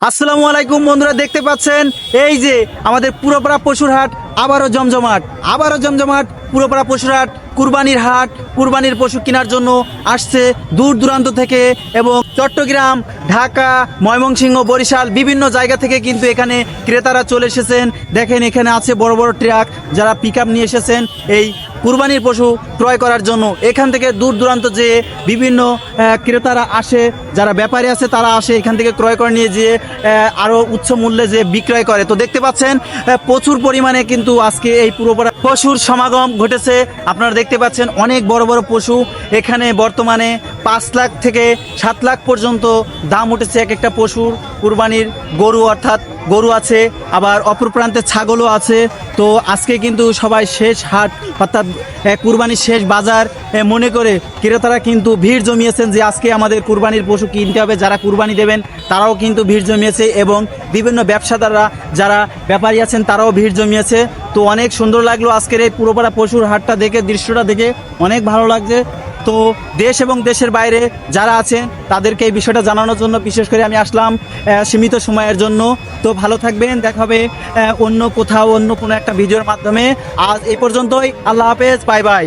আসসালামু আলাইকুম বন্ধুরা, দেখতে পাচ্ছেন এই যে আমাদের পুরোপাড়া পশুর হাট আবারও জমজমাট পুরোপাড়া পশুর হাট কুরবানির পশু কেনার জন্য আসছে দূর দূরান্ত থেকে এবং চট্টগ্রাম, ঢাকা, ময়মনসিংহ, বরিশাল বিভিন্ন জায়গা থেকে কিন্তু এখানে ক্রেতারা চলে এসেছেন। দেখেন এখানে আছে বড় বড় ট্রাক, যারা পিকআপ নিয়ে এসেছেন এই কুরবানির পশু ক্রয় করার জন্য। এখান থেকে দূর দূরান্ত যে বিভিন্ন ক্রেতারা আসে, যারা ব্যাপারী আছে তারা আসে এখান থেকে ক্রয় করে নিয়ে যেয়ে আরও উচ্চ মূল্যে যে বিক্রয় করে। তো দেখতে পাচ্ছেন প্রচুর পরিমাণে কিন্তু আজকে এই পুরোপাড়া পশুর সমাগম ঘটেছে। আপনারা দেখতে পাচ্ছেন অনেক বড় বড় পশু এখানে বর্তমানে 5 লাখ থেকে 7 লাখ পর্যন্ত দাম উঠেছে এক একটা পশুর। কুরবানির গরু অর্থাৎ গরু আছে, আবার অপর প্রান্তে ছাগলও আছে। তো আজকে কিন্তু সবাই শেষ হাট অর্থাৎ কুরবানির শেষ বাজার মনে করে ক্রেতারা কিন্তু ভিড় জমিয়েছেন যে আজকে আমাদের কুরবানির পশু কিনতে হবে। যারা কুরবানি দেবেন তারাও কিন্তু ভিড় জমিয়েছে এবং বিভিন্ন ব্যবসাদাররা যারা ব্যাপারী আছেন তারাও ভিড় জমিয়েছে। তো অনেক সুন্দর লাগলো আজকের এই পুরোপাড়া পশুর হাটটা দেখে, দৃশ্যটা দেখে অনেক ভালো লাগছে। তো দেশ এবং দেশের বাইরে যারা আছেন তাদেরকে এই বিষয়টা জানানোর জন্য বিশেষ করে আমি আসলাম সীমিত সময়ের জন্য। তো ভালো থাকবেন, দেখা হবে অন্য কোথাও অন্য কোনো একটা ভিডিওর মাধ্যমে। আজ এই পর্যন্তই, আল্লাহ হাফেজ, বাই বাই।